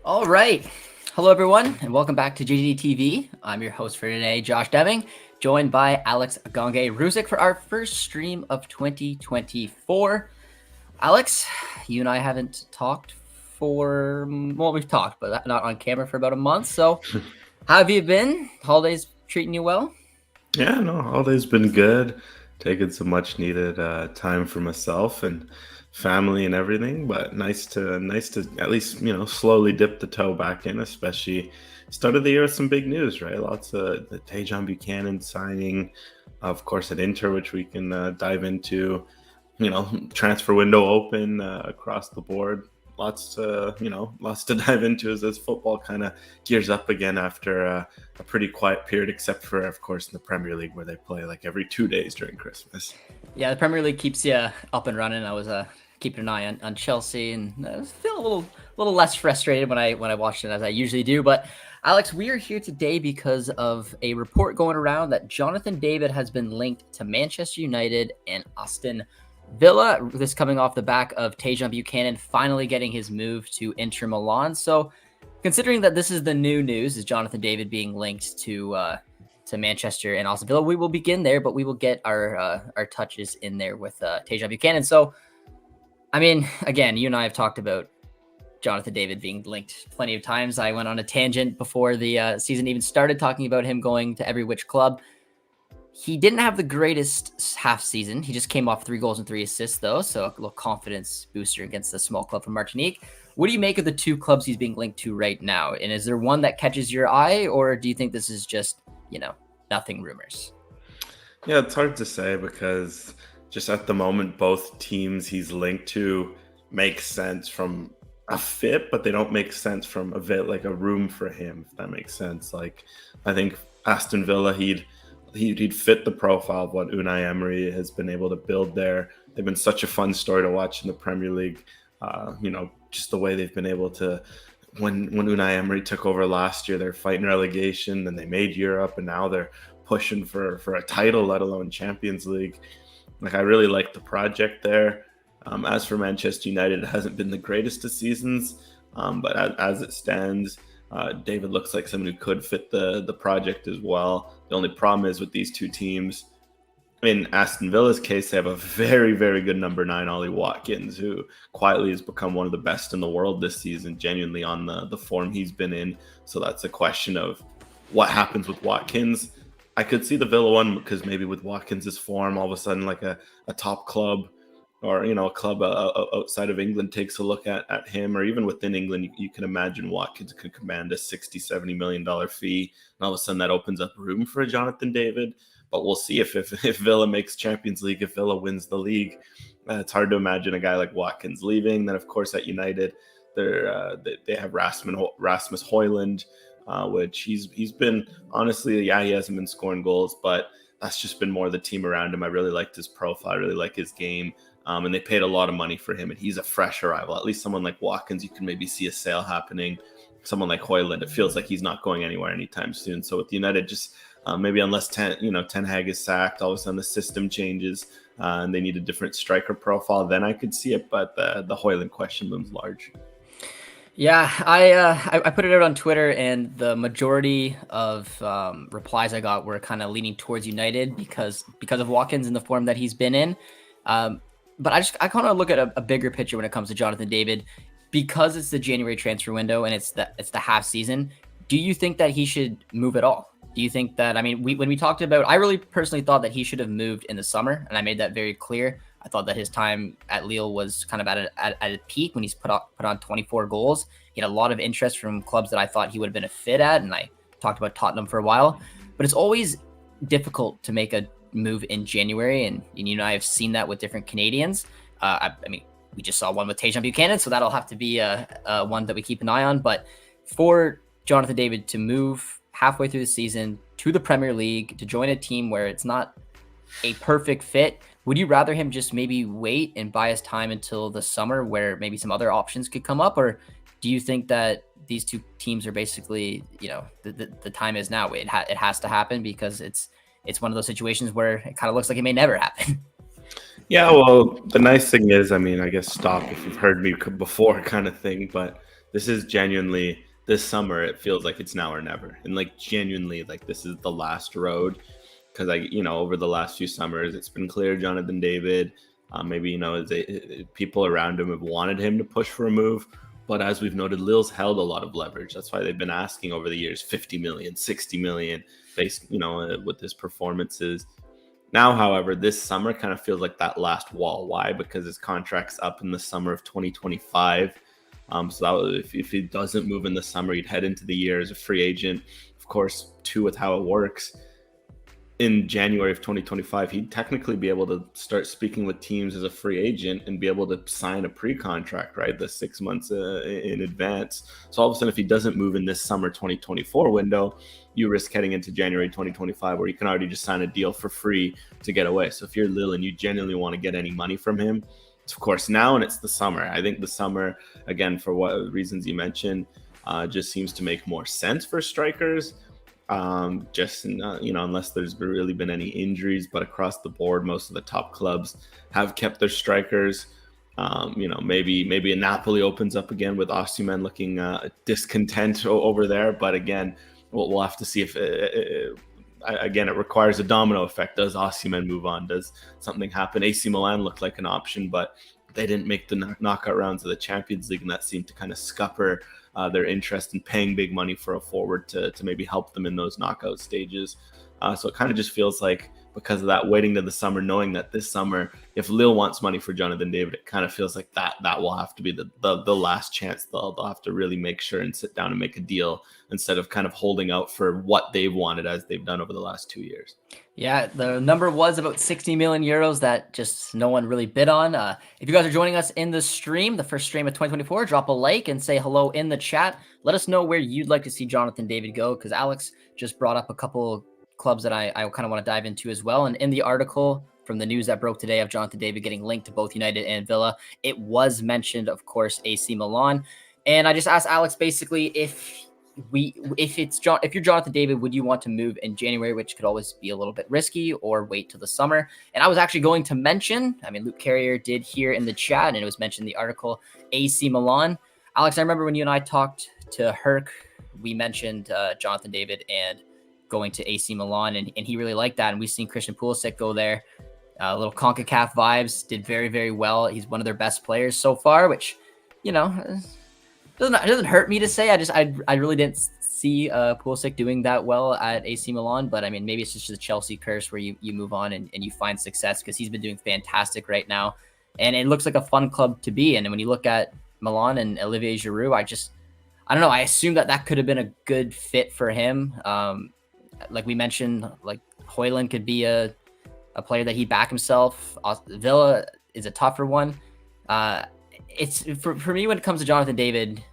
All right. Hello, everyone, and welcome back to GGD TV. I'm your host for today, Josh Deming, joined by Alex Agange-Ruzic for our first stream of 2024. Alex, you and I haven't talked we've talked, but not on camera for about a month. So how have you been? Holidays treating you well? Yeah, no, holidays been good. Taking some much needed time for myself and family and everything, but nice to at least slowly dip the toe back in, especially start of the year with some big news, right? Lots of the Tajon Buchanan signing, of course, at Inter, which we can dive into. Transfer window open across the board. Lots to dive into as football kind of gears up again after a pretty quiet period, except for, of course, in the Premier League where they play like every 2 days during Christmas. Yeah, the Premier League keeps you up and running. I was keeping an eye on Chelsea, and I was feeling a little less frustrated when I watched it as I usually do. But Alex, we are here today because of a report going around that Jonathan David has been linked to Manchester United and Aston Villa. This coming off the back of Tajon Buchanan finally getting his move to Inter Milan. So, considering that this is the new news, is Jonathan David being linked to Manchester and Aston Villa, we will begin there, but we will get our touches in there with Tajon Buchanan. So, I mean, again, you and I have talked about Jonathan David being linked plenty of times. I went on a tangent before the season even started talking about him going to every which club. He didn't have the greatest half season. He just came off 3 goals and 3 assists, though, so a little confidence booster against the small club from Martinique. What do you make of the 2 clubs he's being linked to right now? And is there one that catches your eye, or do you think this is just, nothing rumors? Yeah, it's hard to say because just at the moment, both teams he's linked to make sense from a fit, but they don't make sense from a bit like a room for him, if that makes sense. Like, I think Aston Villa, he'd fit the profile of what Unai Emery has been able to build there. They've been such a fun story to watch in the Premier League. Just the way they've been able to, when Unai Emery took over last year, they're fighting relegation, then they made Europe, and now they're pushing for a title, let alone Champions League. Like, I really like the project there. As for Manchester United, it hasn't been the greatest of seasons, but as it stands, David looks like someone who could fit the project as well. The only problem is with these 2 teams, in Aston Villa's case, they have a very, very good number 9, Ollie Watkins, who quietly has become one of the best in the world this season, genuinely on the form he's been in. So that's a question of what happens with Watkins. I could see the Villa one because maybe with Watkins' form, all of a sudden like a top club or a club outside of England takes a look at him, or even within England, you can imagine Watkins could command a $60-70 million fee, and all of a sudden that opens up room for a Jonathan David. But we'll see if Villa makes Champions League, if Villa wins the league. It's hard to imagine a guy like Watkins leaving. Then, of course, at United, they have Rasmus Højlund, which he's been, honestly, he hasn't been scoring goals, but that's just been more the team around him. I really liked his profile. I really like his game. And they paid a lot of money for him, and he's a fresh arrival. At least someone like Watkins, you can maybe see a sale happening. Someone like Højlund, it feels like he's not going anywhere anytime soon. So with United, just maybe unless Ten Hag is sacked, all of a sudden the system changes and they need a different striker profile, then I could see it. But the Højlund question looms large. Yeah, I put it out on Twitter, and the majority of replies I got were kind of leaning towards United because of Watkins and the form that he's been in. But I kind of look at a bigger picture when it comes to Jonathan David, because it's the January transfer window and it's the half season. Do you think that he should move at all? Do you think that, when we talked about, I really personally thought that he should have moved in the summer, and I made that very clear. I thought that his time at Lille was kind of at a peak when he's put on 24 goals. He had a lot of interest from clubs that I thought he would have been a fit at, and I talked about Tottenham for a while. But it's always difficult to make a move in January, and you and I have seen that with different Canadians. We just saw one with Tajon Buchanan, so that'll have to be one that we keep an eye on. But for Jonathan David to move halfway through the season to the Premier League, to join a team where it's not a perfect fit, would you rather him just maybe wait and buy his time until the summer where maybe some other options could come up? Or do you think that these 2 teams are basically, the time is now? It has to happen because it's one of those situations where it kind of looks like it may never happen. Yeah, well, the nice thing is, I guess stop if you've heard me before kind of thing, but this is genuinely this summer. It feels like it's now or never, and like genuinely, like this is the last road. Because over the last few summers, it's been clear Jonathan David, maybe people around him have wanted him to push for a move. But as we've noted, Lille's held a lot of leverage. That's why they've been asking over the years 50 million, 60 million, based, with his performances. Now, however, this summer kind of feels like that last wall. Why? Because his contract's up in the summer of 2025. So if he doesn't move in the summer, he'd head into the year as a free agent. Of course, too, with how it works, in January of 2025, he'd technically be able to start speaking with teams as a free agent and be able to sign a pre-contract, right? The 6 months in advance. So all of a sudden, if he doesn't move in this summer 2024 window, you risk heading into January 2025, where you can already just sign a deal for free to get away. So if you're Lille and you genuinely want to get any money from him, it's of course now, and it's the summer. I think the summer, again, for what reasons you mentioned, just seems to make more sense for strikers. Unless there's really been any injuries, but across the board, most of the top clubs have kept their strikers. Maybe a Napoli opens up again with Osimhen looking discontent over there, but again, we'll have to see if again, it requires a domino effect. Does Osimhen move on? Does something happen? AC Milan looked like an option, but they didn't make the knockout rounds of the Champions League, and that seemed to kind of scupper their interest in paying big money for a forward to maybe help them in those knockout stages. So it kind of just feels like, because of that, waiting to the summer, knowing that this summer, if Lille wants money for Jonathan David, it kind of feels like that will have to be the last chance. They'll have to really make sure and sit down and make a deal, instead of kind of holding out for what they've wanted, as they've done over the last 2 years. Yeah, the number was about 60 million euros that just no one really bid on. If you guys are joining us in the stream, the first stream of 2024, drop a like and say hello in the chat. Let us know where you'd like to see Jonathan David go, because Alex just brought up a couple clubs that I kind of want to dive into as well. And in the article from the news that broke today of Jonathan David getting linked to both United and Villa, it was mentioned, of course, AC Milan. And I just asked Alex basically if you're Jonathan David, would you want to move in January, which could always be a little bit risky, or wait till the summer? And I was actually going to mention, Luke Carrier did here in the chat, and it was mentioned in the article, AC Milan. Alex, I remember when you and I talked to Herc, we mentioned Jonathan David and going to AC Milan, and he really liked that. And we've seen Christian Pulisic go there. Little CONCACAF vibes, did very, very well. He's one of their best players so far, which, it doesn't hurt me to say. I really didn't see Pulisic doing that well at AC Milan, but maybe it's just the Chelsea curse where you move on and you find success, because he's been doing fantastic right now, and it looks like a fun club to be in. And when you look at Milan and Olivier Giroud, I don't know. I assume that could have been a good fit for him. Like we mentioned, like Højlund could be a player that he'd back himself. Villa is a tougher one. It's for me, when it comes to Jonathan David,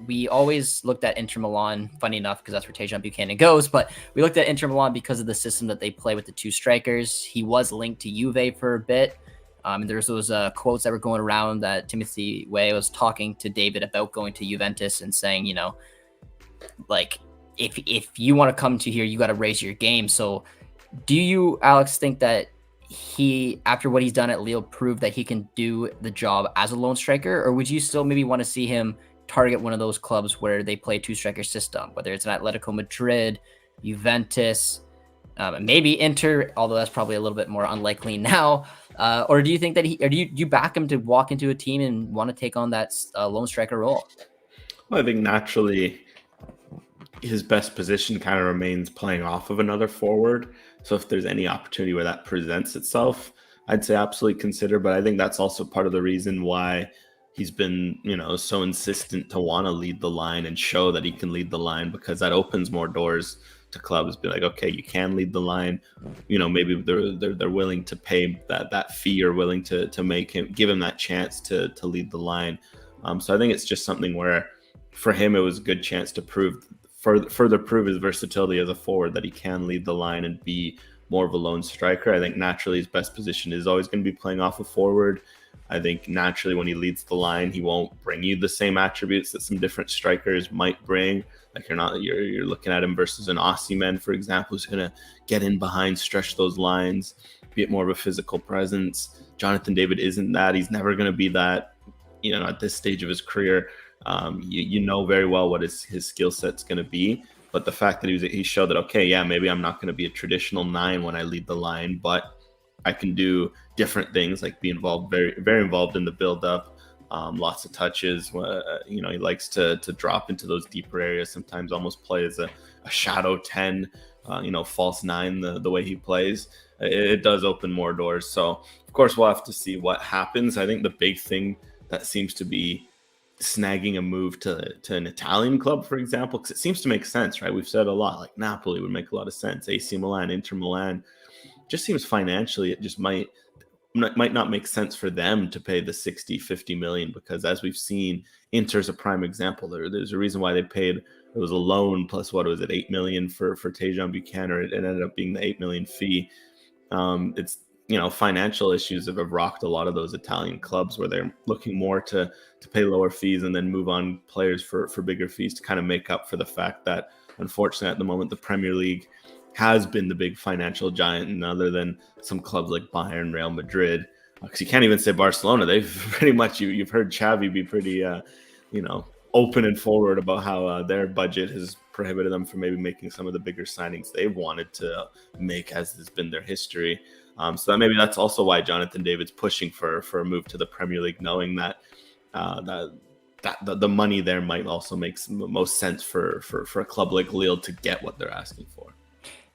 we always looked at Inter Milan, funny enough, because that's where Tajon Buchanan goes, but we looked at Inter Milan because of the system that they play with the two strikers. He was linked to Juve for a bit. And there's those quotes that were going around that Timothy Way was talking to David about going to Juventus and saying, like, if you want to come to here, you got to raise your game. So do you, Alex, think that he, after what he's done at Lille, proved that he can do the job as a lone striker? Or would you still maybe want to see him target one of those clubs where they play a two-striker system, whether it's an Atletico Madrid, Juventus, maybe Inter, although that's probably a little bit more unlikely now? Or do you think that do you back him to walk into a team and want to take on that lone striker role? Well, I think naturally his best position kind of remains playing off of another forward. So if there's any opportunity where that presents itself, I'd say absolutely consider. But I think that's also part of the reason why he's been, so insistent to want to lead the line and show that he can lead the line, because that opens more doors to clubs. Be like, okay, you can lead the line. Maybe they're willing to pay that fee, or willing to give him that chance to lead the line. So I think it's just something where, for him, it was a good chance to further prove his versatility as a forward, that he can lead the line and be more of a lone striker. I think naturally his best position is always going to be playing off a forward. I think naturally when he leads the line, he won't bring you the same attributes that some different strikers might bring. Like you're looking at him versus an Osimhen, for example, who's going to get in behind, stretch those lines, be more of a physical presence. Jonathan David isn't that. He's never going to be that, at this stage of his career. You know very well what his skill set's going to be. But the fact that he showed that, okay, yeah, maybe I'm not going to be a traditional 9 when I lead the line, but I can do different things, like be involved, very very involved in the build up, lots of touches. He likes to drop into those deeper areas. Sometimes almost play as a shadow 10, false 9. The way he plays, it does open more doors. So of course we'll have to see what happens. I think the big thing that seems to be snagging a move to an Italian club, for example, because it seems to make sense, right? We've said a lot, like Napoli would make a lot of sense. AC Milan, Inter Milan, just seems financially it just might not make sense for them to pay the 60-50 million, because as we've seen, Inter's a prime example. There's a reason why they paid. It was a loan plus, what was it, 8 million for Tajon Buchanan. It ended up being the 8 million fee. It's financial issues have rocked a lot of those Italian clubs, where they're looking more to pay lower fees and then move on players for bigger fees to kind of make up for the fact that, unfortunately, at the moment the Premier League has been the big financial giant, and other than some clubs like Bayern, Real Madrid, because you can't even say Barcelona. They've pretty much, you've heard Xavi be pretty open and forward about how their budget has prohibited them from maybe making some of the bigger signings they've wanted to make, as has been their history. So maybe that's also why Jonathan David's pushing for a move to the Premier League, knowing that the money there might also make most sense for a club like Lille to get what they're asking for.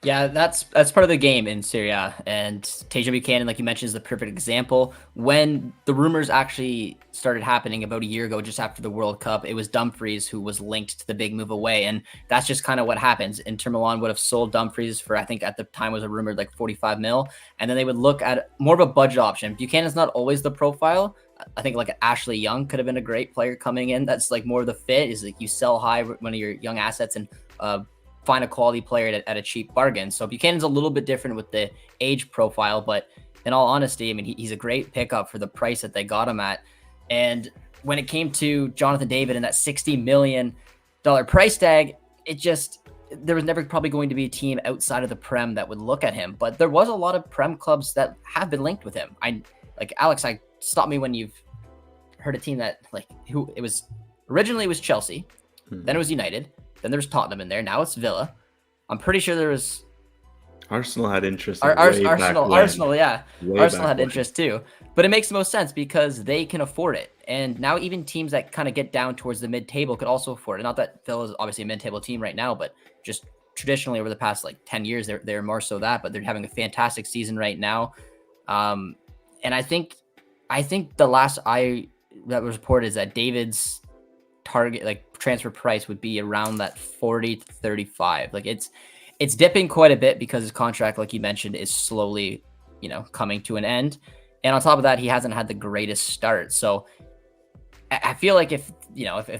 Yeah, that's part of the game in Serie A, and Tajon Buchanan, like you mentioned, is the perfect example. When the rumors actually started happening about a year ago, just after the World Cup, it was Dumfries who was linked to the big move away, and that's just kind of what happens. Inter Milan would have sold Dumfries for, I think at the time was a rumored like 45 mil, and then they would look at more of a budget option. Buchanan's not always the profile. I think like Ashley Young could have been a great player coming in. That's like more of the fit, is like you sell high one of your young assets and find a quality player at a cheap bargain. So Buchanan's a little bit different with the age profile, but in all honesty, I mean, he's a great pickup for the price that they got him at. And when it came to Jonathan David and that $60 million price tag, there was never probably going to be a team outside of the Prem that would look at him. But there was a lot of Prem clubs that have been linked with him. Alex, stop me when you've heard a team that originally it was Chelsea, then it was United, then there was Tottenham in there. Now it's Villa. I'm pretty sure there was Arsenal had interest. Arsenal, yeah. Arsenal had interest too. But it makes the most sense because they can afford it. And now even teams that kind of get down towards the mid-table could also afford it. Not that Villa is obviously a mid-table team right now, but just traditionally over the past like 10 years, they're more so that. But they're having a fantastic season right now. And I think the last that was reported is that David's target transfer price would be around that 40 to 35. Like it's dipping quite a bit because his contract, like you mentioned, is slowly coming to an end, and on top of that, he hasn't had the greatest start. So I feel like if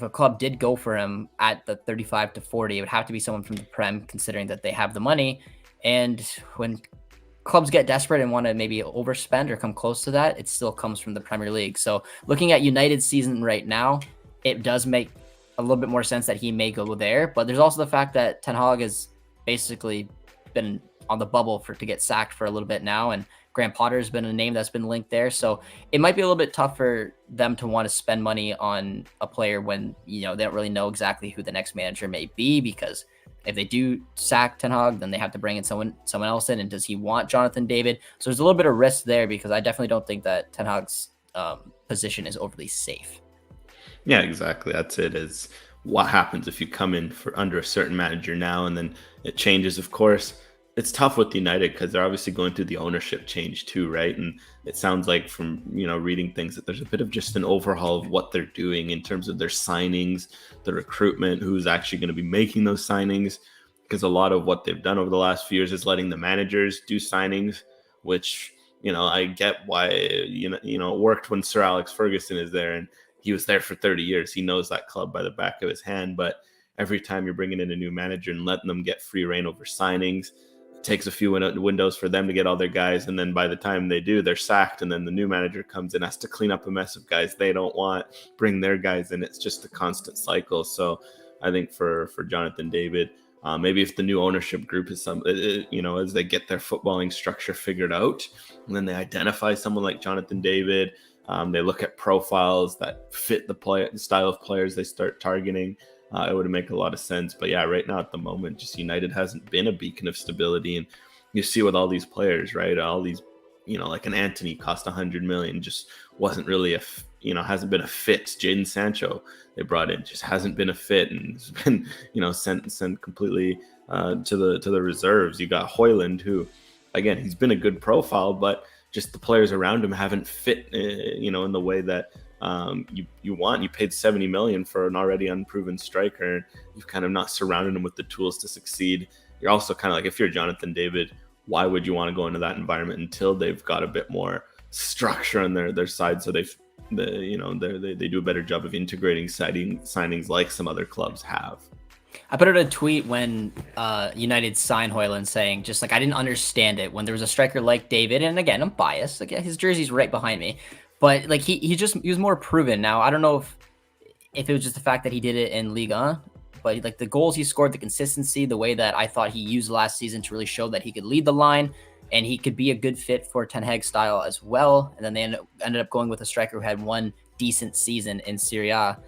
a club did go for him at the 35 to 40, it would have to be someone from the Prem, considering that they have the money. And when clubs get desperate and want to maybe overspend or come close to that, it still comes from the Premier League. So looking at United's season right now, it does make a little bit more sense that he may go there. But there's also the fact that Ten Hag has basically been on the bubble to get sacked for a little bit now. And Graham Potter has been a name that's been linked there. So it might be a little bit tough for them to want to spend money on a player when, they don't really know exactly who the next manager may be, because if they do sack Ten Hag, then they have to bring in someone else in. And does he want Jonathan David? So there's a little bit of risk there, because I definitely don't think that Ten Hag's position is overly safe. Yeah, exactly. That's it. Is what happens if you come in under a certain manager now and then it changes. Of course, it's tough with United because they're obviously going through the ownership change too, right? And it sounds like from reading things that there's a bit of just an overhaul of what they're doing in terms of their signings, the recruitment, who's actually going to be making those signings. Because a lot of what they've done over the last few years is letting the managers do signings, which I get why it worked when Sir Alex Ferguson is there, and he was there for 30 years. He knows that club by the back of his hand. But every time you're bringing in a new manager and letting them get free reign over signings, it takes a few windows for them to get all their guys. And then by the time they do, they're sacked. And then the new manager comes in, has to clean up a mess of guys they don't want, bring their guys in. It's just a constant cycle. So I think for Jonathan David, maybe if the new ownership group is as they get their footballing structure figured out, and then they identify someone like Jonathan David, They look at profiles that fit the style of players they start targeting. It would make a lot of sense. But yeah, right now at the moment, just United hasn't been a beacon of stability. And you see with all these players, right? All these, like an Anthony cost 100 million, just wasn't really hasn't been a fit. Jadon Sancho they brought in just hasn't been a fit, and has been sent completely to the reserves. You got Højlund, who again he's been a good profile, but just the players around him haven't fit, in the way that you want. You paid 70 million for an already unproven striker, and you've kind of not surrounded him with the tools to succeed. You're also kind of like, if you're Jonathan David, why would you want to go into that environment until they've got a bit more structure on their side, so they do a better job of integrating signings like some other clubs have. I put out a tweet when United signed Højlund saying just like I didn't understand it when there was a striker like David, and again I'm biased, like his jersey's right behind me, but like he was more proven. Now I don't know if it was just the fact that he did it in Liga, but like the goals he scored, the consistency, the way that I thought he used last season to really show that he could lead the line and he could be a good fit for Ten Hag style as well. And then they ended up going with a striker who had one decent season in Serie A.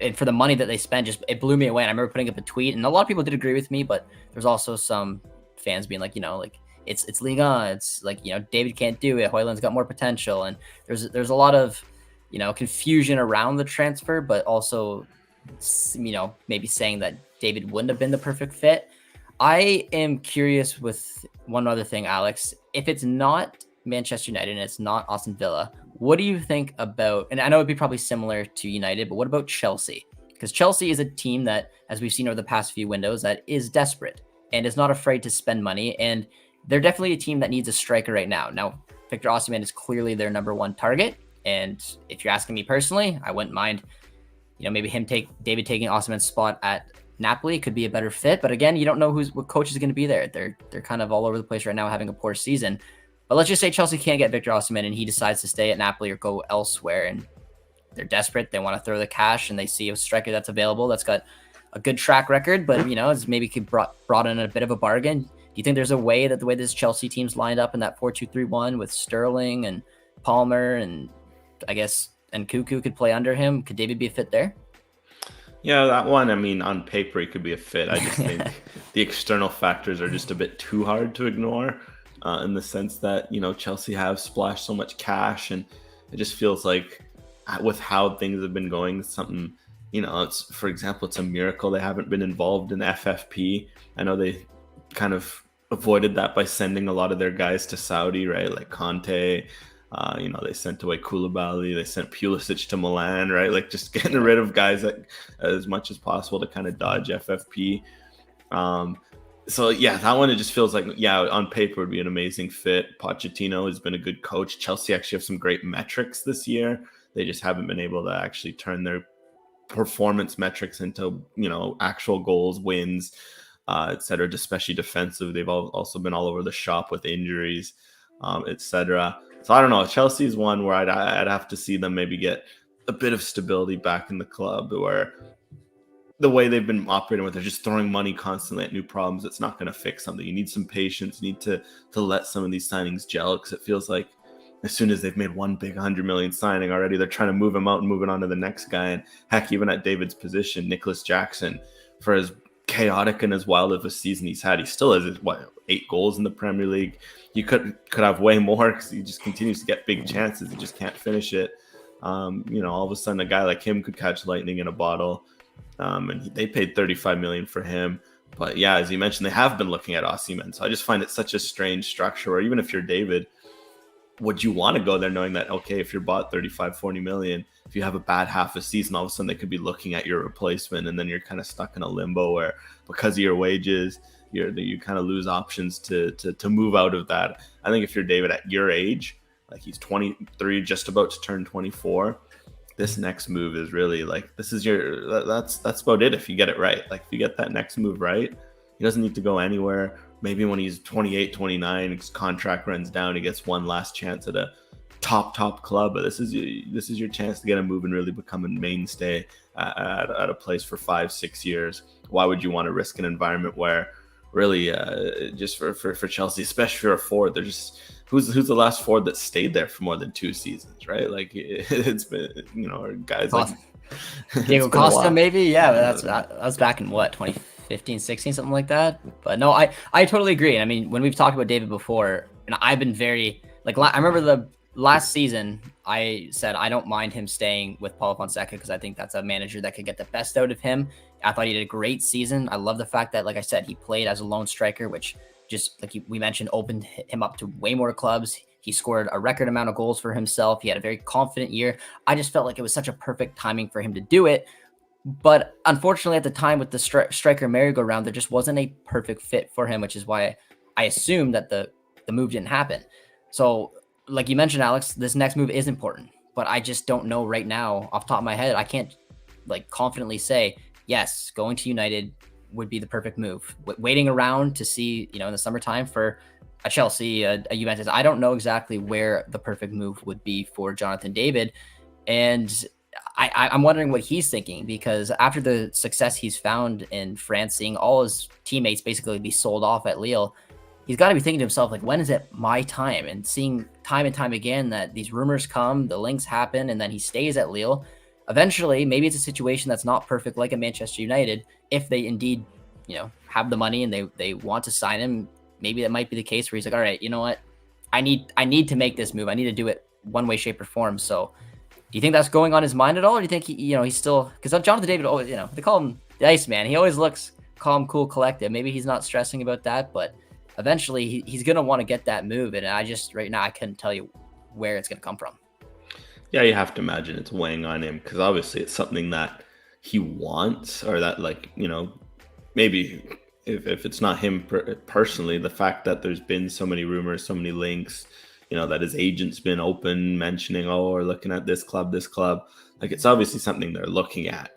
And for the money that they spent, just it blew me away. And I remember putting up a tweet, and a lot of people did agree with me, but there's also some fans being like, like it's Liga, it's like David can't do it. Højlund's got more potential, and there's a lot of confusion around the transfer, but also maybe saying that David wouldn't have been the perfect fit. I am curious with one other thing, Alex. If it's not Manchester United and it's not Aston Villa, what do you think about, and I know it'd be probably similar to United, but what about Chelsea? Because Chelsea is a team that, as we've seen over the past few windows, that is desperate and is not afraid to spend money. And they're definitely a team that needs a striker right now. Now, Victor Osimhen is clearly their number one target. And if you're asking me personally, I wouldn't mind, maybe David taking Osimhen's spot at Napoli could be a better fit. But again, you don't know what coach is going to be there. They're kind of all over the place right now, having a poor season. But let's just say Chelsea can't get Victor Osimhen and he decides to stay at Napoli or go elsewhere, and they're desperate. They want to throw the cash and they see a striker that's available that's got a good track record, but is maybe brought in a bit of a bargain. Do you think there's a way that the way this Chelsea team's lined up in that 4-2-3-1 with Sterling and Palmer and I guess and Cuckoo could play under him? Could David be a fit there? Yeah, that one, I mean, on paper, it could be a fit. I just think the external factors are just a bit too hard to ignore, in the sense that, Chelsea have splashed so much cash, and it just feels like with how things have been going, something, for example, it's a miracle they haven't been involved in FFP. I know they kind of avoided that by sending a lot of their guys to Saudi, right? Like Conte. They sent away Koulibaly, they sent Pulisic to Milan, right? Like just getting rid of guys as much as possible to kind of dodge FFP. So yeah, that one, it just feels like, on paper would be an amazing fit. Pochettino has been a good coach. Chelsea actually have some great metrics this year. They just haven't been able to actually turn their performance metrics into, actual goals, wins, etc., especially defensive. They've also been all over the shop with injuries, etc. So I don't know. Chelsea is one where I'd have to see them maybe get a bit of stability back in the club, where the way they've been operating with, they're just throwing money constantly at new problems. It's not going to fix something. You need some patience. You need to let some of these signings gel, because it feels like as soon as they've made one big 100 million signing already, they're trying to move him out and move it on to the next guy. And heck, even at David's position, Nicholas Jackson, for as chaotic and as wild of a season he's had, he still has 8 goals in the Premier League. You could have way more, because he just continues to get big chances. He just can't finish it. All of a sudden a guy like him could catch lightning in a bottle. And they paid 35 million for him. But yeah, as you mentioned, they have been looking at Osimhen. So I just find it such a strange structure where even if you're David, would you want to go there knowing that, okay, if you're bought 35, 40 million, if you have a bad half a season, all of a sudden they could be looking at your replacement, and then you're kind of stuck in a limbo where, because of your wages, you kind of lose options to move out of that. I think if you're David at your age, like he's 23, just about to turn 24, this next move is really like, that's about it. If you get it right, like if you get that next move right, he doesn't need to go anywhere. Maybe when he's 28, 29, his contract runs down, he gets one last chance at a top club. But this is your chance to get a move and really become a mainstay at a place for 5-6 years. Why would you want to risk an environment where really just for Chelsea, especially for a forward. They're just who's the last forward that stayed there for more than 2 seasons, right? Like it's been, or guys like it's Diego been a Costa, while. maybe. Yeah, but that's back in what, 2015, 16, something like that. But no, I totally agree. And I mean, when we've talked about David before, and I've been very like, I remember the last season, I said I don't mind him staying with Paulo Fonseca because I think that's a manager that could get the best out of him. I thought he did a great season. I love the fact that, like I said, he played as a lone striker, which just like we mentioned, opened him up to way more clubs. He scored a record amount of goals for himself. He had a very confident year. I just felt like it was such a perfect timing for him to do it. But unfortunately, at the time with the striker merry-go-round, there just wasn't a perfect fit for him, which is why I assumed that the move didn't happen. So, like you mentioned, Alex, this next move is important, but I just don't know right now off the top of my head. I can't like confidently say, yes, going to United would be the perfect move. Waiting around to see, in the summertime for a Chelsea, a Juventus, I don't know exactly where the perfect move would be for Jonathan David. And I'm wondering what he's thinking, because after the success he's found in France, seeing all his teammates basically be sold off at Lille, he's got to be thinking to himself, like, when is it my time? And seeing time and time again that these rumors come, the links happen, and then he stays at Lille. Eventually, maybe it's a situation that's not perfect like at Manchester United. If they indeed, have the money and they want to sign him, maybe that might be the case where he's like, all right, you know what? I need to make this move. I need to do it one way, shape, or form. So do you think that's going on his mind at all? Or do you think he's still, because Jonathan David always, they call him the Iceman. He always looks calm, cool, collected. Maybe he's not stressing about that, but eventually he's going to want to get that move. And I just, right now, I couldn't tell you where it's going to come from. Yeah, you have to imagine it's weighing on him, because obviously it's something that he wants, or that, like, maybe if it's not him personally, the fact that there's been so many rumors, so many links, that his agent's been open mentioning, oh, we're looking at this club, like it's obviously something they're looking at.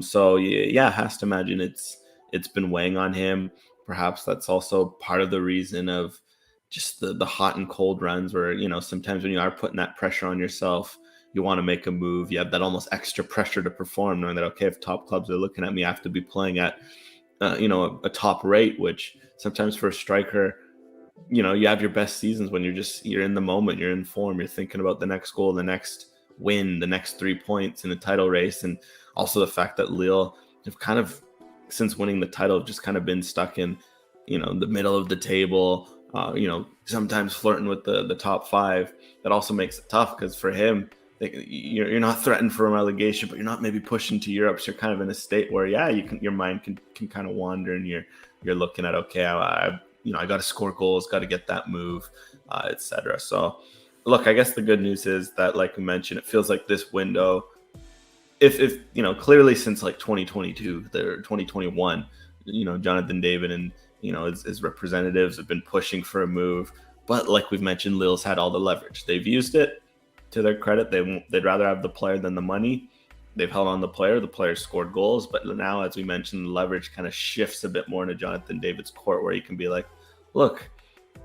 So yeah, has to imagine it's been weighing on him. Perhaps that's also part of the reason of just the hot and cold runs where, sometimes when you are putting that pressure on yourself, you want to make a move. You have that almost extra pressure to perform, knowing that, okay, if top clubs are looking at me, I have to be playing at, a top rate, which sometimes for a striker, you have your best seasons when you're in the moment, you're in form, you're thinking about the next goal, the next win, the next 3 points in a title race. And also the fact that Lille have kind of, since winning the title, have just kind of been stuck in, the middle of the table, sometimes flirting with the top 5. That also makes it tough, because for him, you're not threatened for relegation, but you're not maybe pushing to Europe. So you're kind of in a state where, your mind can kind of wander, and you're looking at, okay, I got to score goals, got to get that move, etc. So, look, I guess the good news is that, like we mentioned, it feels like this window, if clearly since like 2022 or 2021, Jonathan David and his representatives have been pushing for a move. But like we've mentioned, Lille's had all the leverage. They've used it to their credit. They'd rather have the player than the money. They've held on the player. The player scored goals. But now, as we mentioned, the leverage kind of shifts a bit more into Jonathan David's court, where he can be like, look,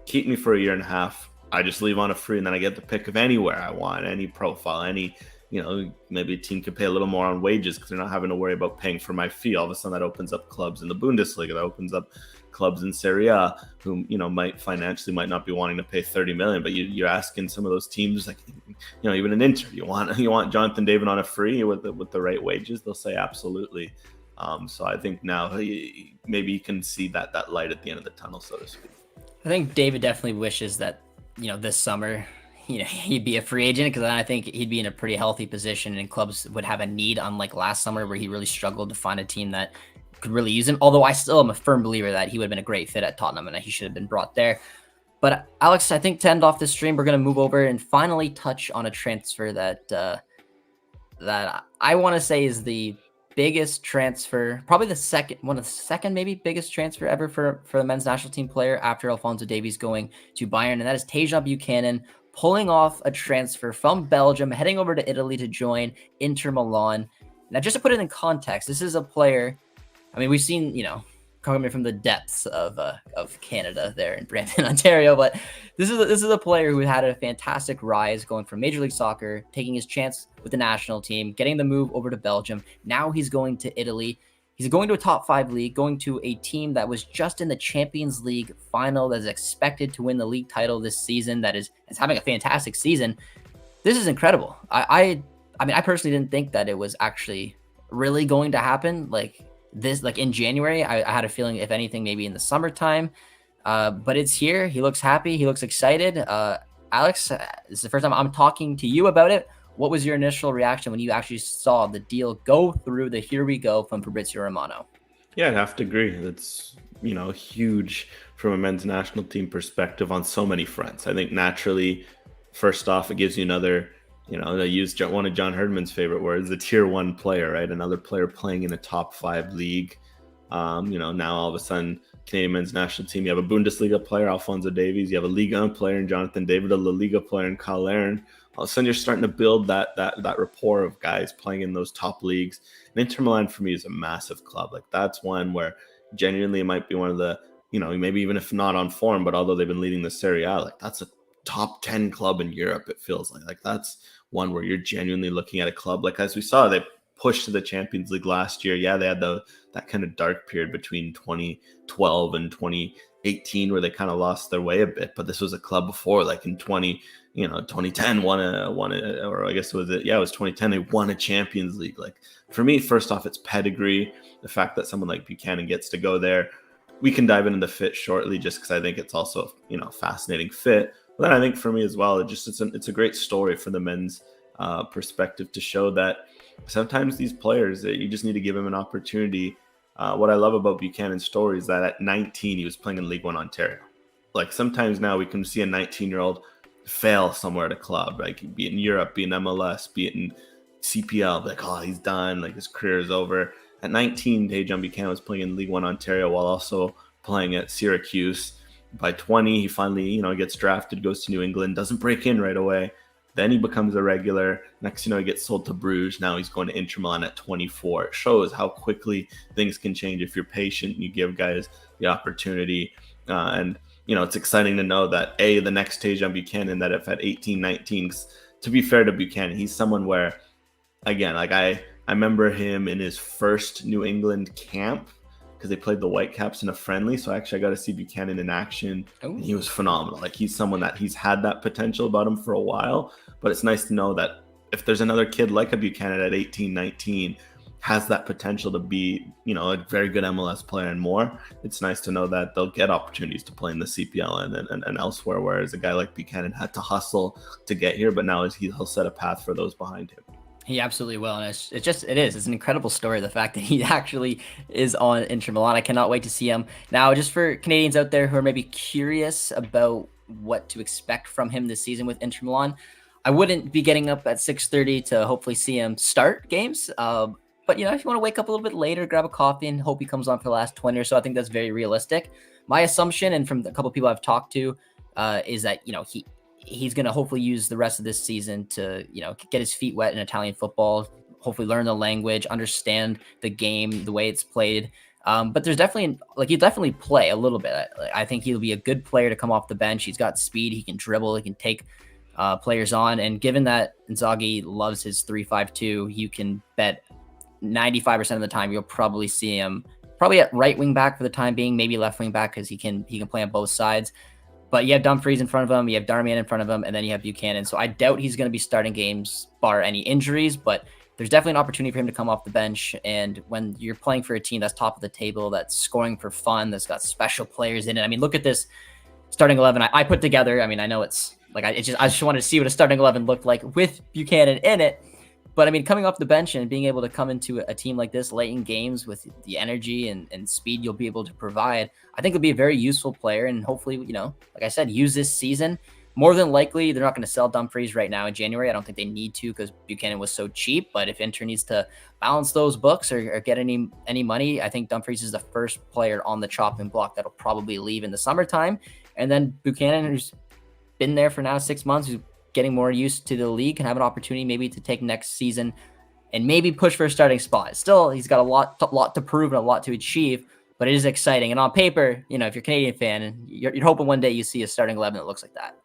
keep me for a year and a half. I just leave on a free, and then I get the pick of anywhere I want, any profile, any, maybe a team could pay a little more on wages because they're not having to worry about paying for my fee. All of a sudden, that opens up clubs in the Bundesliga. That opens up clubs in Serie A who, might financially might not be wanting to pay 30 million, but you're asking some of those teams, like, even an Inter, you want Jonathan David on a free with the right wages, they'll say absolutely. So I think now maybe you can see that light at the end of the tunnel, so to speak. I think David definitely wishes that, this summer, he'd be a free agent, because I think he'd be in a pretty healthy position and clubs would have a need, unlike last summer where he really struggled to find a team that could really use him. Although I still am a firm believer that he would have been a great fit at Tottenham and he should have been brought there. But Alex, I think to end off this stream, we're going to move over and finally touch on a transfer that I want to say is the biggest transfer, probably one of the second maybe biggest transfer ever for the men's national team player after Alphonso Davies going to Bayern, and that is Tajon Buchanan pulling off a transfer from Belgium, heading over to Italy to join Inter Milan. Now, just to put it in context, this is a player, I mean, we've seen, coming from the depths of Canada there in Brampton, Ontario, but this is a player who had a fantastic rise going from Major League Soccer, taking his chance with the national team, getting the move over to Belgium. Now he's going to Italy. He's going to a top 5 league, going to a team that was just in the Champions League final, that is expected to win the league title this season, that is having a fantastic season. This is incredible. I mean, I personally didn't think that it was actually really going to happen like this, like in January. I had a feeling, if anything, maybe in the summertime. But it's here. He looks happy. He looks excited. Alex, this is the first time I'm talking to you about it. What was your initial reaction when you actually saw the deal go through, the here we go from Fabrizio Romano? Yeah, I'd have to agree. That's, huge from a men's national team perspective on so many fronts. I think naturally, first off, it gives you another, I use one of John Herdman's favorite words, a tier one player, right? Another player playing in a top 5 league. Now all of a sudden, Canadian men's national team, you have a Bundesliga player, Alphonso Davies, you have a Liga 1 player in Jonathan David, a La Liga player in Kyle Aaron. All of a sudden, you're starting to build that rapport of guys playing in those top leagues. And Inter Milan for me is a massive club. Like, that's one where genuinely it might be one of the, maybe even if not on form, but although they've been leading the Serie A, like that's a top 10 club in Europe. It feels like that's one where you're genuinely looking at a club. Like, as we saw, they pushed to the Champions League last year. Yeah, they had that kind of dark period between 2012 and 2018 where they kind of lost their way a bit. But this was a club before, like in 2010 or I guess it was 2010 they won a Champions League. Like, for me, first off, it's pedigree. The fact that someone like Buchanan gets to go there. We can dive into the fit shortly, just because I think it's also a fascinating fit. But then I think for me as well, it's a great story for the men's perspective to show that sometimes these players, you just need to give them an opportunity. What I love about Buchanan's story is that at 19 he was playing in League One Ontario. Like, sometimes now we can see a 19-year-old fail somewhere at a club, like be it in Europe, be it in MLS, be it in CPL, like, oh, he's done, like his career is over. At 19, Tajon Buchanan was playing in League One Ontario while also playing at Syracuse. By 20, he finally, gets drafted, goes to New England, doesn't break in right away. Then he becomes a regular. Next, he gets sold to Bruges. Now he's going to Inter Milan at 24. It shows how quickly things can change if you're patient and you give guys the opportunity. And it's exciting to know that, the next Tajon Buchanan, that if at 18, 19, to be fair to Buchanan, he's someone where, again, like I remember him in his first New England camp because they played the Whitecaps in a friendly. So actually I got to see Buchanan in action. And he was phenomenal. Like, he's someone that he's had that potential about him for a while, but it's nice to know that if there's another kid like a Buchanan at 18, 19, has that potential to be, a very good MLS player and more, it's nice to know that they'll get opportunities to play in the CPL and elsewhere, whereas a guy like Buchanan had to hustle to get here, but now he'll set a path for those behind him. He absolutely will, and it's an incredible story, the fact that he actually is on Inter Milan. I cannot wait to see him. Now, just for Canadians out there who are maybe curious about what to expect from him this season with Inter Milan, I wouldn't be getting up at 6:30 to hopefully see him start games. But if you want to wake up a little bit later, grab a coffee, and hope he comes on for the last 20 or so, I think that's very realistic. My assumption, and from the couple of people I've talked to, is that he's going to hopefully use the rest of this season to, get his feet wet in Italian football, hopefully learn the language, understand the game, the way it's played. But there's definitely, he'll definitely play a little bit. I think he'll be a good player to come off the bench. He's got speed. He can dribble. He can take players on. And given that Inzaghi loves his 3-5-2, you can bet 95% of the time you'll probably see him probably at right wing back for the time being, maybe left wing back because he can play on both sides. But you have Dumfries in front of him, you have Darmian in front of him, and then you have Buchanan. So I doubt he's going to be starting games bar any injuries, but there's definitely an opportunity for him to come off the bench. And when you're playing for a team that's top of the table, that's scoring for fun, that's got special players in it. I mean, look at this starting 11 I put together. I mean, I know it's like I just wanted to see what a starting 11 looked like with Buchanan in it. But I mean, coming off the bench and being able to come into a team like this late in games with the energy and speed you'll be able to provide, I think it'll be a very useful player. And hopefully, like I said, use this season. More than likely, they're not going to sell Dumfries right now in January. I don't think they need to because Buchanan was so cheap. But if Inter needs to balance those books or get any money, I think Dumfries is the first player on the chopping block that'll probably leave in the summertime. And then Buchanan, who's been there for now 6 months, who's getting more used to the league, can have an opportunity maybe to take next season and maybe push for a starting spot. Still, he's got a lot to prove and a lot to achieve, but it is exciting. And on paper, if you're a Canadian fan, you're hoping one day you see a starting 11 that looks like that.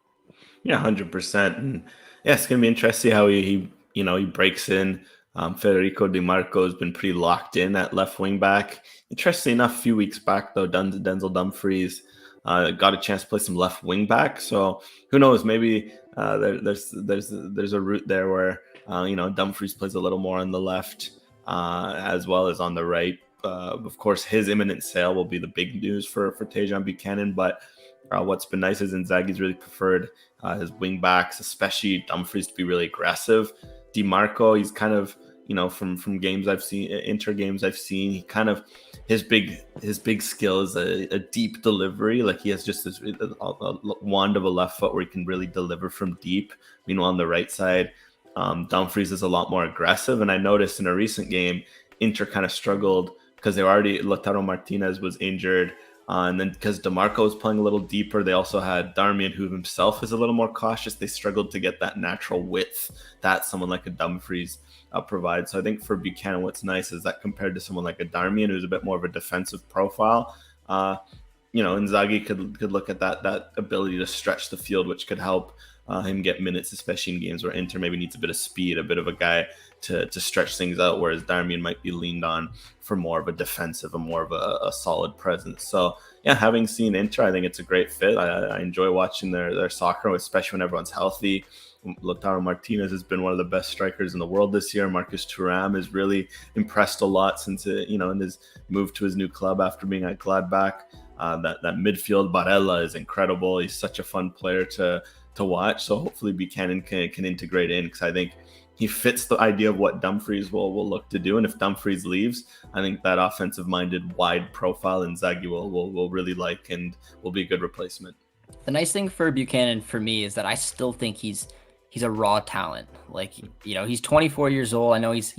Yeah, 100%. And yeah, it's going to be interesting how he breaks in. Federico Di Marco has been pretty locked in at left wing back. Interestingly enough, a few weeks back though, Denzel Dumfries got a chance to play some left wing back. So who knows? Maybe there's a route there where Dumfries plays a little more on the left as well as on the right. Of course, his imminent sale will be the big news for Tajon Buchanan. But what's been nice is Inzaghi's really preferred his wing backs, especially Dumfries, to be really aggressive. DiMarco, he's kind of, from games I've seen, Inter games I've seen, he kind of his big skill is a deep delivery. Like he has just this a wand of a left foot where he can really deliver from deep. Meanwhile, on the right side, Dumfries is a lot more aggressive. And I noticed in a recent game, Inter kind of struggled because Lautaro Martinez was injured. And then because DeMarco was playing a little deeper, they also had Darmian, who himself is a little more cautious. They struggled to get that natural width that someone like a Dumfries provides. So I think for Buchanan, what's nice is that compared to someone like a Darmian, who's a bit more of a defensive profile, Inzaghi could look at that ability to stretch the field, which could help him get minutes, especially in games where Inter maybe needs a bit of speed, a bit of a guy to stretch things out, whereas Darmian might be leaned on for more of a defensive and more of a solid presence. So yeah, having seen Inter, I think it's a great fit. I enjoy watching their soccer, especially when everyone's healthy. Lautaro Martinez has been one of the best strikers in the world this year. Marcus Thuram has really impressed a lot since in his move to his new club after being at Gladbach. That midfield, Barella, is incredible. He's such a fun player to watch. So hopefully Buchanan can integrate in, because I think he fits the idea of what Dumfries will look to do. And if Dumfries leaves, I think that offensive-minded, wide profile Inzaghi will really like and will be a good replacement. The nice thing for Buchanan for me is that I still think he's a raw talent. Like, he's 24 years old. I know he's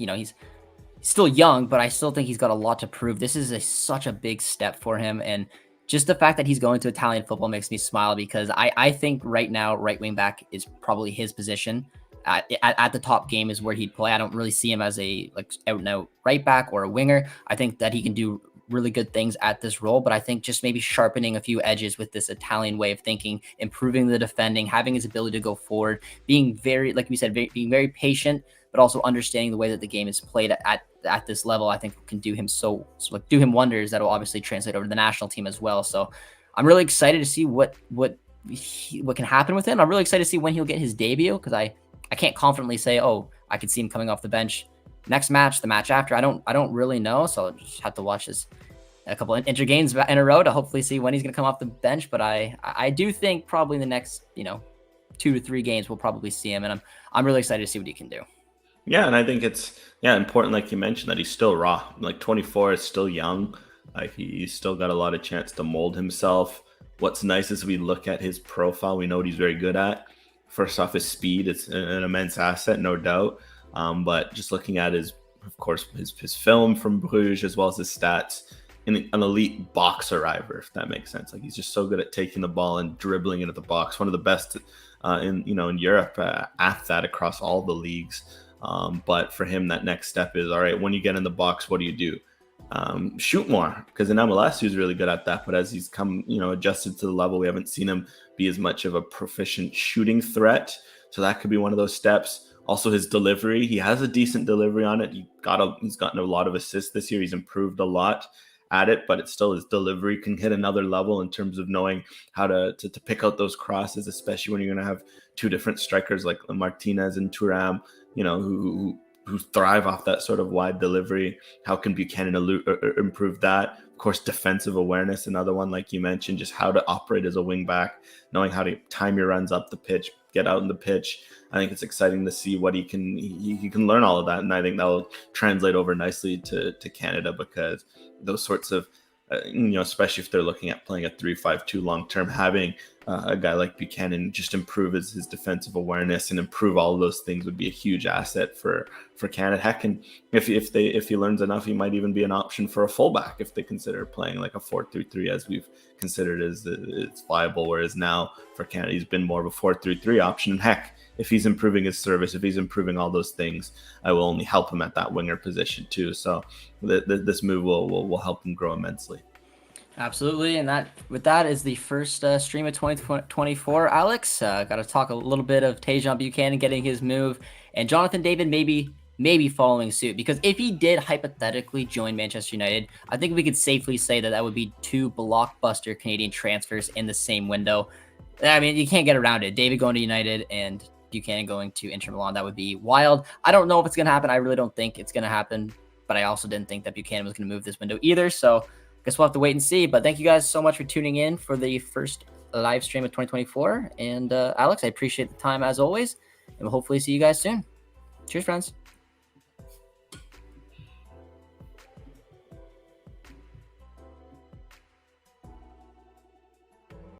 still young, but I still think he's got a lot to prove. This is such a big step for him. And just the fact that he's going to Italian football makes me smile, because I think right now, right wing back is probably his position. At the top game is where he'd play. I don't really see him as a out and out right back or a winger. I think that he can do really good things at this role, but I think just maybe sharpening a few edges with this Italian way of thinking, improving the defending, having his ability to go forward, being very, like we said, being very patient, but also understanding the way that the game is played at this level, I think can do him wonders. That will obviously translate over to the national team as well. So I'm really excited to see what can happen with him. I'm really excited to see when he'll get his debut, because I can't confidently say, oh, I could see him coming off the bench next match, the match after. I don't really know, so I'll just have to watch a couple of Inter games in a row to hopefully see when he's going to come off the bench. But I do think probably in the next 2 to 3 games we'll probably see him, and I'm really excited to see what he can do. Yeah, and I think it's important, like you mentioned, that he's still raw. Like 24 is still young. Like he's still got a lot of chance to mold himself. What's nice is we look at his profile, we know what he's very good at. First off, his speed, it's an immense asset, no doubt. But just looking at his film from Bruges, as well as his stats, an elite box arriver, if that makes sense. Like he's just so good at taking the ball and dribbling into the box. One of the best in Europe at that across all the leagues. But for him, that next step is, all right, when you get in the box, what do you do? Shoot more, because in MLS he was really good at that, but as he's come adjusted to the level, we haven't seen him be as much of a proficient shooting threat. So that could be one of those steps. Also, his delivery, he has a decent delivery on it. He's gotten a lot of assists this year. He's improved a lot at it, but it's still, his delivery can hit another level in terms of knowing how to pick out those crosses, especially when you're going to have two different strikers like Martinez and Thuram, who thrive off that sort of wide delivery. How can Buchanan improve that? Of course, defensive awareness, another one, like you mentioned, just how to operate as a wing back, knowing how to time your runs up the pitch, get out in the pitch. I think it's exciting to see what he can learn all of that. And I think that'll translate over nicely to Canada, because those sorts of, especially if they're looking at playing a 3-5-2 long-term, having a guy like Buchanan just improve his defensive awareness and improve all of those things would be a huge asset for Canada. Heck, and if he learns enough, he might even be an option for a fullback if they consider playing like a 4-3-3, as we've considered as it's viable. Whereas now for Canada, he's been more of a 4-3-3 option. And heck, if he's improving his service, if he's improving all those things, I will only help him at that winger position too. So this move will help him grow immensely. Absolutely, and that is the first stream of 2024. Alex, got to talk a little bit of Tajon Buchanan getting his move, and Jonathan David maybe maybe following suit. Because if he did hypothetically join Manchester United, I think we could safely say that that would be 2 blockbuster Canadian transfers in the same window. I mean, you can't get around it. David going to United and Buchanan going to Inter Milan, that would be wild. I don't know if it's going to happen. I really don't think it's going to happen. But I also didn't think that Buchanan was going to move this window either. So I guess we'll have to wait and see. But thank you guys so much for tuning in for the first live stream of 2024. And Alex, I appreciate the time as always. And we'll hopefully see you guys soon. Cheers, friends.